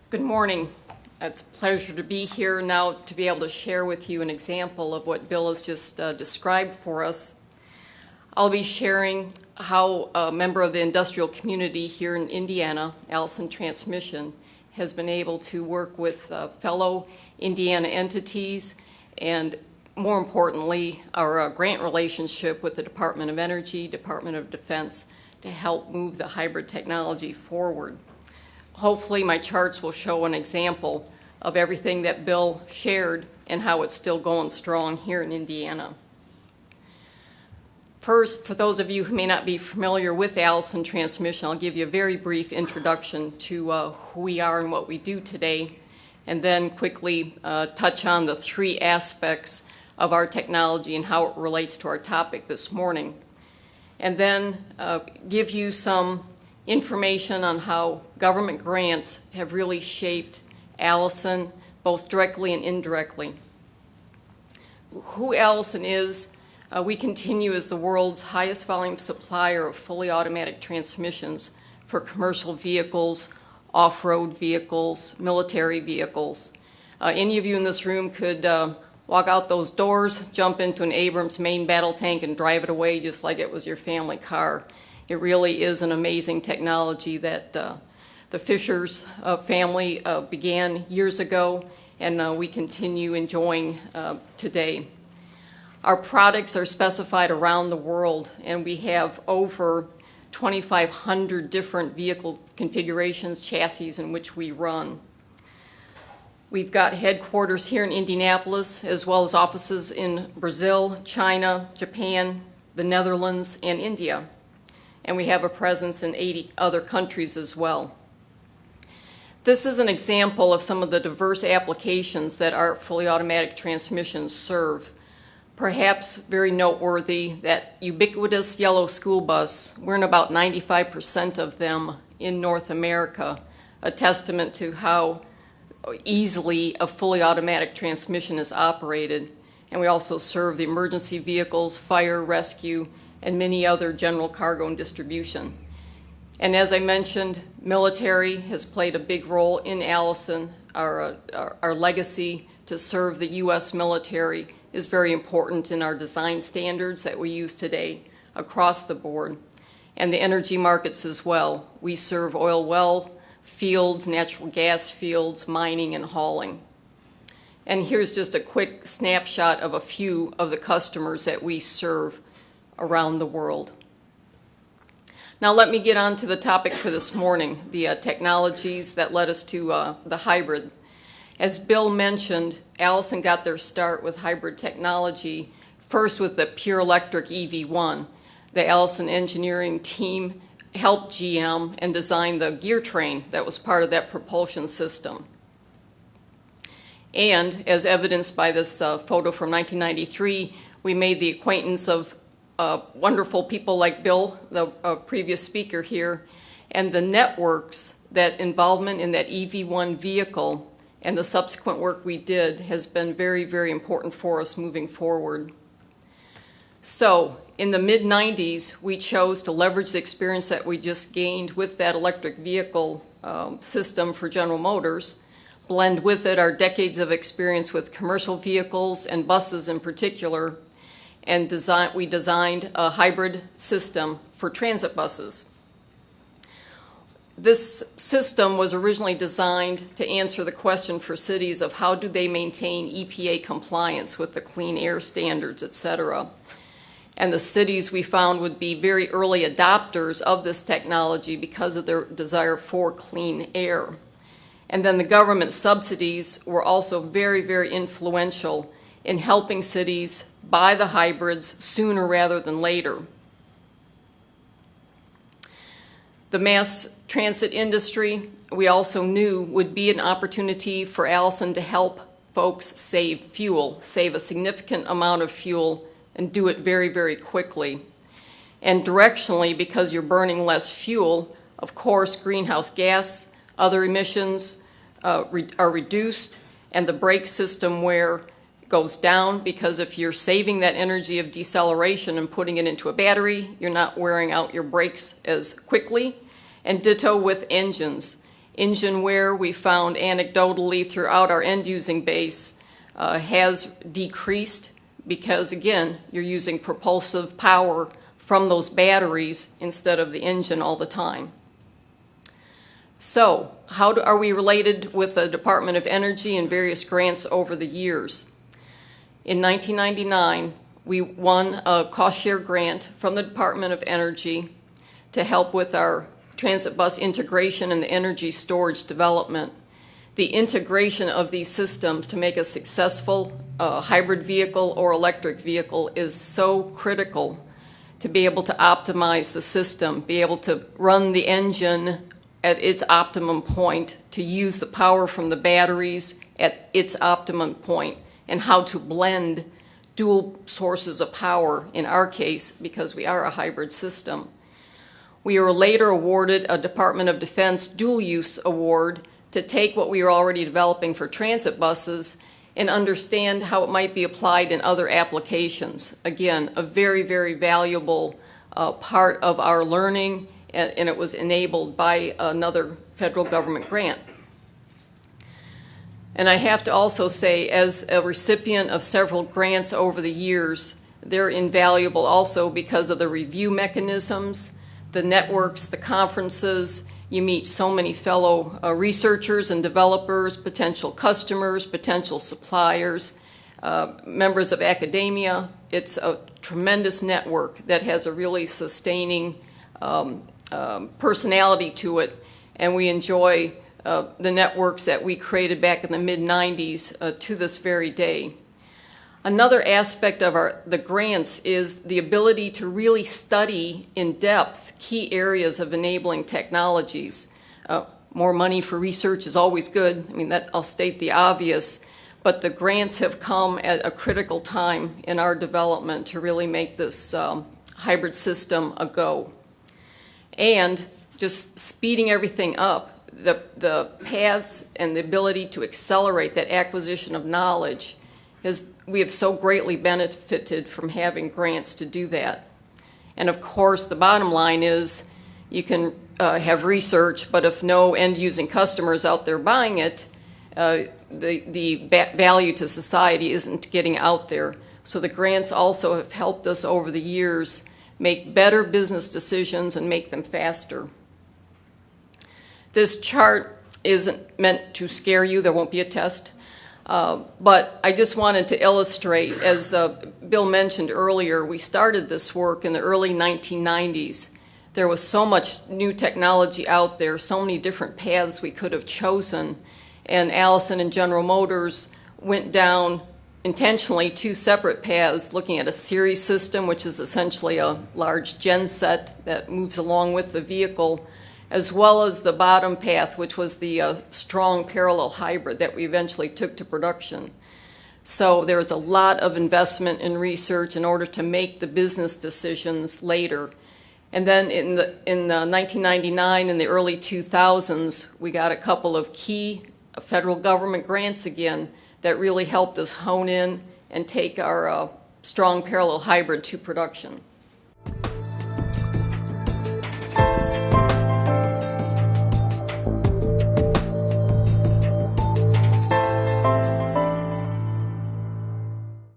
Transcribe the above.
Good morning. It's a pleasure to be here now to be able to share with you an example of what Bill has just described for us. I'll be sharing how a member of the industrial community here in Indiana, Allison Transmission, has been able to work with fellow Indiana entities and, more importantly, our grant relationship with the Department of Energy, Department of Defense, to help move the hybrid technology forward. Hopefully my charts will show an example of everything that Bill shared and how it's still going strong here in Indiana. First, for those of you who may not be familiar with Allison Transmission, I'll give you a very brief introduction to who we are and what we do today, and then quickly touch on the three aspects of our technology and how it relates to our topic this morning. And then give you some information on how government grants have really shaped Allison, both directly and indirectly. Who Allison is, we continue as the world's highest volume supplier of fully automatic transmissions for commercial vehicles, off-road vehicles, military vehicles. Any of you in this room could walk out those doors, jump into an Abrams main battle tank and drive it away just like it was your family car. It really is an amazing technology that the Fishers family began years ago, and we continue enjoying today. Our products are specified around the world, and we have over 2,500 different vehicle configurations, chassis in which we run. We've got headquarters here in Indianapolis, as well as offices in Brazil, China, Japan, the Netherlands, and India. And we have a presence in 80 other countries as well. This is an example of some of the diverse applications that our fully automatic transmissions serve. Perhaps very noteworthy, that ubiquitous yellow school bus. We're in about 95% of them in North America, a testament to how easily a fully automatic transmission is operated. And we also serve the emergency vehicles, fire, rescue, and many other general cargo and distribution. And as I mentioned, military has played a big role in Allison. Our legacy to serve the U.S. military is very important in our design standards that we use today across the board, and the energy markets as well. We serve oil well fields, natural gas fields, mining, and hauling. And here's just a quick snapshot of a few of the customers that we serve around the world. Now let me get on to the topic for this morning, the technologies that led us to the hybrid. As Bill mentioned, Allison got their start with hybrid technology, first with the pure electric EV1. The Allison engineering team helped GM and design the gear train that was part of that propulsion system. And as evidenced by this photo from 1993, we made the acquaintance of wonderful people like Bill, the previous speaker here, and the networks that involvement in that EV1 vehicle and the subsequent work we did has been very, very important for us moving forward. So in the mid-90s, we chose to leverage the experience that we just gained with that electric vehicle system for General Motors, blend with it our decades of experience with commercial vehicles and buses in particular, and we designed a hybrid system for transit buses. This system was originally designed to answer the question for cities of how do they maintain EPA compliance with the clean air standards, etc. And the cities we found would be very early adopters of this technology because of their desire for clean air. And then the government subsidies were also very, very influential in helping cities buy the hybrids sooner rather than later. The mass transit industry, we also knew, would be an opportunity for Allison to help folks save fuel, save a significant amount of fuel, and do it very, very quickly. And directionally, because you're burning less fuel, of course, greenhouse gas, other emissions are reduced, and the brake system wear goes down, because if you're saving that energy of deceleration and putting it into a battery, you're not wearing out your brakes as quickly. And ditto with engines. Engine wear, we found anecdotally throughout our end-using base, has decreased because, again, you're using propulsive power from those batteries instead of the engine all the time. So, how are we related with the Department of Energy and various grants over the years? In 1999, we won a cost-share grant from the Department of Energy to help with our transit bus integration and the energy storage development. The integration of these systems to make a successful hybrid vehicle or electric vehicle is so critical to be able to optimize the system, be able to run the engine at its optimum point, to use the power from the batteries at its optimum point, and how to blend dual sources of power, in our case, because we are a hybrid system. We were later awarded a Department of Defense dual use award to take what we were already developing for transit buses and understand how it might be applied in other applications. Again, a very, very valuable part of our learning, and it was enabled by another federal government grant. And I have to also say, as a recipient of several grants over the years, they're invaluable also because of the review mechanisms, the networks, the conferences. You meet so many fellow researchers and developers, potential customers, potential suppliers, members of academia. It's a tremendous network that has a really sustaining personality to it, and we enjoy the networks that we created back in the mid-90s to this very day. Another aspect of the grants is the ability to really study in depth key areas of enabling technologies. More money for research is always good. I mean, I'll state the obvious, but the grants have come at a critical time in our development to really make this hybrid system a go. And just speeding everything up, the paths and the ability to accelerate that acquisition of knowledge, we have so greatly benefited from having grants to do that. And of course, the bottom line is you can have research, but if no end-using customers out there buying it, the value to society isn't getting out there. So the grants also have helped us over the years make better business decisions and make them faster. This chart isn't meant to scare you. There won't be a test. But I just wanted to illustrate, as Bill mentioned earlier, we started this work in the early 1990s. There was so much new technology out there, so many different paths we could have chosen. And Allison and General Motors went down intentionally two separate paths, looking at a series system, which is essentially a large genset that moves along with the vehicle, as well as the bottom path, which was the strong parallel hybrid that we eventually took to production. So there was a lot of investment in research in order to make the business decisions later. And then in 1999 and the early 2000s, we got a couple of key federal government grants again that really helped us hone in and take our strong parallel hybrid to production.